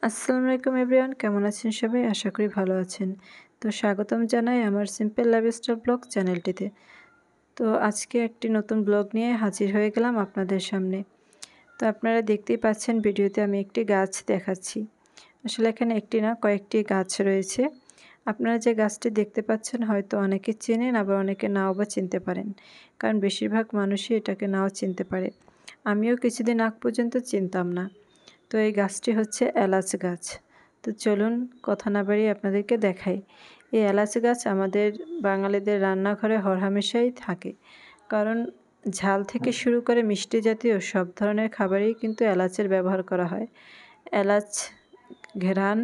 আসসালামু আলাইকুম এভরিওয়ান, কেমন আছেন সবাই? আশা করি ভালো আছেন। তো স্বাগতম জানাই আমার সিম্পল লাইফস্টাইল ব্লগ চ্যানেলটিতে। তো আজকে একটি নতুন ব্লগ নিয়ে হাজির হয়ে গেলাম আপনাদের সামনে। তো আপনারা দেখতেই পাচ্ছেন ভিডিওতে আমি একটি গাছ দেখাচ্ছি। আসলে এখানে একটি না, কয়েকটি গাছ রয়েছে। আপনারা যে গাছটি দেখতে পাচ্ছেন হয়তো অনেকে চেনেন, আবার অনেকে নাও বা চিনতে পারেন, কারণ বেশিরভাগ মানুষই এটাকে নাও চিনতে পারে। আমিও কিছুদিন আগ পর্যন্ত চিনতাম না। তো এই গাছটি হচ্ছে এলাচ গাছ। তো চলুন কথা না বাড়িয়ে আপনাদেরকে দেখাই। এই এলাচ গাছ আমাদের বাঙালিদের রান্নাঘরে হরহামেশাই থাকে, কারণ ঝাল থেকে শুরু করে মিষ্টি জাতীয় সব ধরনের খাবারেই কিন্তু এলাচের ব্যবহার করা হয়। এলাচ ঘ্রাণ,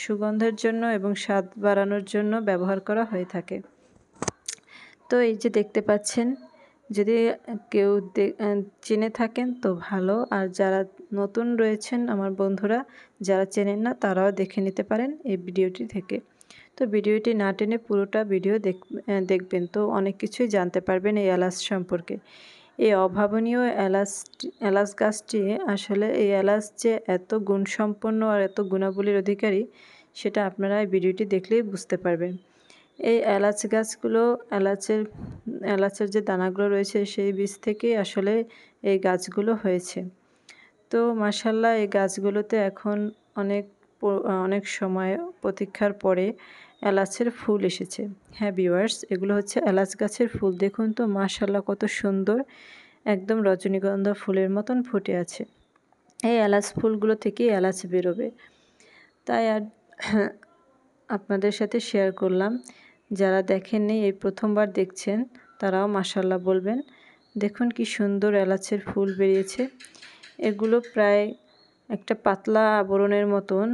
সুগন্ধের জন্য এবং স্বাদ বাড়ানোর জন্য ব্যবহার করা হয়ে থাকে। তো এই যে দেখতে পাচ্ছেন, যদি কেউ চিনে থাকেন তো ভালো, আর যারা নতুন রয়েছেন আমার বন্ধুরা, যারা চেনেন না তারাও দেখে নিতে পারেন এই ভিডিওটি থেকে। তো ভিডিওটি না টেনে পুরোটা ভিডিও দেখবেন, তো অনেক কিছুই জানতে পারবেন এই এলাচ সম্পর্কে। এই অভাবনীয় এলাচ গাছটি, আসলে এই এলাচ যে এত গুণসম্পন্ন আর এত গুণাবলীর অধিকারী, সেটা আপনারা এই ভিডিওটি দেখলেই বুঝতে পারবেন। এই এলাচ গাছগুলো, এলাচের যে দানাগুলো রয়েছে সেই বীজ থেকেই আসলে এই গাছগুলো হয়েছে। তো মাশাআল্লাহ, এই গাছগুলোতে এখন অনেক সময় প্রতীক্ষার পরে এলাচের ফুল এসেছে। হ্যাঁ ভিউয়ার্স, এগুলো হচ্ছে এলাচ গাছের ফুল। দেখুন তো মাশাআল্লাহ কত সুন্দর, একদম রজনীগন্ধা ফুলের মতন ফুটে আছে। এই এলাচ ফুলগুলো থেকেই এলাচ বেরোবে, তাই আর আপনাদের সাথে শেয়ার করলাম। যারা দেখেননি, এই প্রথমবার দেখছেন, তারাও মাশাআল্লাহ বলবেন। দেখুন কি সুন্দর এলাচের ফুল বেরিয়েছে। এগুলো প্রায় একটা পাতলা আবরণের মতন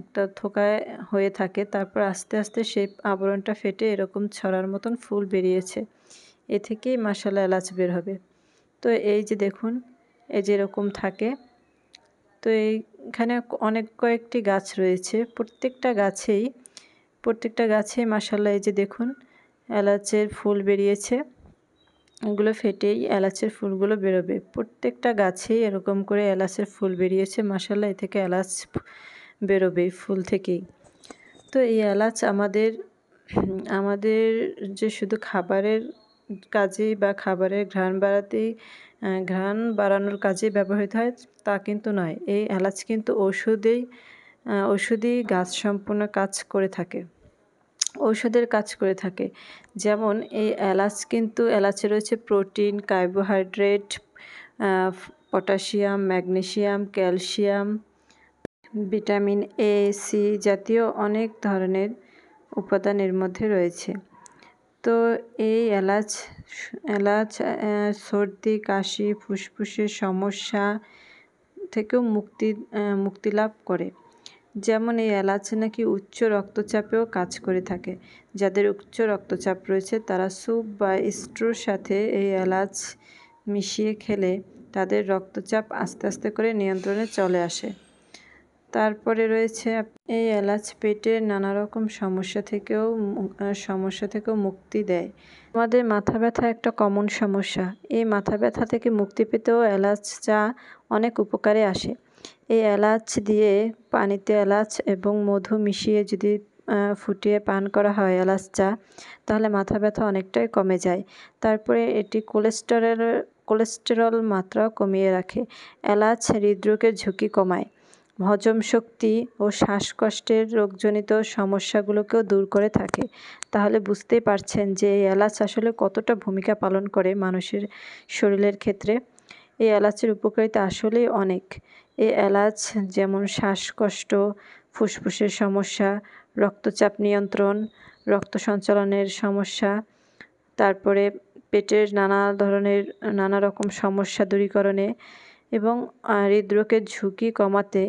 একটা থোকায় হয়ে থাকে, তারপর আস্তে আস্তে সেই আবরণটা ফেটে এরকম ছড়ার মতন ফুল বেরিয়েছে। এ থেকেই মাশাআল্লাহ এলাচ বের হবে। তো এই যে দেখুন, এই যে এরকম থাকে। তো এইখানে অনেক কয়েকটি গাছ রয়েছে, প্রত্যেকটা গাছেই মাশাআল্লাহ এই যে দেখুন এলাচের ফুল বেরিয়েছে। এগুলো ফেটেই এলাচের ফুলগুলো বেরোবে। প্রত্যেকটা গাছেই এরকম করে এলাচের ফুল বেরিয়েছে মাশাআল্লাহ, এ থেকে এলাচ বেরোবে ফুল থেকেই। তো এই এলাচ আমাদের যে শুধু খাবারের কাজেই বা খাবারের ঘ্রাণ বাড়ানোর কাজে ব্যবহৃত হয় তা কিন্তু নয়। এই এলাচ কিন্তু ঔষধি গাছ সম্পূর্ণ কাজ করে থাকে, ঔষধের কাজ করে থাকে। যেমন এই এলাচে রয়েছে protein, carbohydrate, potassium, magnesium, calcium, vitamin A, C জাতীয় অনেক ধরনের উপাদান এর মধ্যে রয়েছে। তো এই এলাচ সর্দি, কাশি, ফুসফুসের সমস্যা থেকেও মুক্তি লাভ করে। যেমন এই এলাচ নাকি উচ্চ রক্তচাপেও কাজ করে থাকে। যাদের উচ্চ রক্তচাপ রয়েছে তারা স্যুপ বা স্ট্রুর সাথে এই এলাচ মিশিয়ে খেলে তাদের রক্তচাপ আস্তে আস্তে করে নিয়ন্ত্রণে চলে আসে। তারপরে রয়েছে এই এলাচ পেটের নানা রকম সমস্যা থেকেও মুক্তি দেয়। আমাদের মাথা ব্যথা একটা কমন সমস্যা। এই মাথা ব্যথা থেকে মুক্তি পেতেও এলাচ চা অনেক উপকারে আসে। এই এলাচ দিয়ে পানিতে এলাচ এবং মধু মিশিয়ে যদি ফুটিয়ে পান করা হয় এলাচ চা, তাহলে মাথা ব্যথা অনেকটাই কমে যায়। তারপরে এটি কোলেস্টেরল মাত্রাও কমিয়ে রাখে। এলাচ হৃদরোগের ঝুঁকি কমায়, হজম শক্তি ও শ্বাসকষ্টের রোগজনিত সমস্যাগুলোকেও দূর করে থাকে। তাহলে বুঝতেই পারছেন যে এই এলাচ আসলে কতটা ভূমিকা পালন করে মানুষের শরীরের ক্ষেত্রে। এই এলাচের উপকারিতা আসলেই অনেক। এই এলাচ যেমন শ্বাসকষ্ট, ফুসফুসের সমস্যা, রক্তচাপ নিয়ন্ত্রণ, রক্ত সঞ্চালনের সমস্যা, তারপরে পেটের নানা রকম সমস্যা দূরীকরণে এবং হৃদরোগের ঝুঁকি কমাতে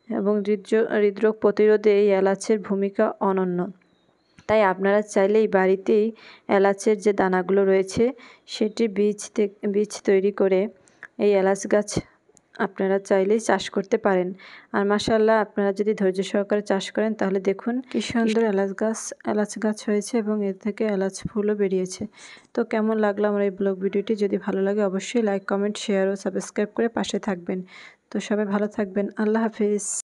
এবং হৃদরোগ প্রতিরোধে এই এলাচের ভূমিকা অনন্য। তাই আপনারা চাইলেই বাড়িতেই এলাচের যে দানাগুলো রয়েছে সেটির বীজ তৈরি করে এই এলাচ গাছ আপনারা চাইলেই চাষ করতে পারেন। আর মাশাআল্লাহ, আপনারা যদি ধৈর্য সহকারে চাষ করেন তাহলে দেখুন কি সুন্দর এলাচ গাছ হয়েছে এবং এর থেকে এলাচ ফুলও বেরিয়েছে। তো কেমন লাগলো আমার এই ব্লগ ভিডিওটি? যদি ভালো লাগে অবশ্যই লাইক, কমেন্ট, শেয়ার ও সাবস্ক্রাইব করে পাশে থাকবেন। তো সবাই ভালো থাকবেন। আল্লাহ হাফিজ।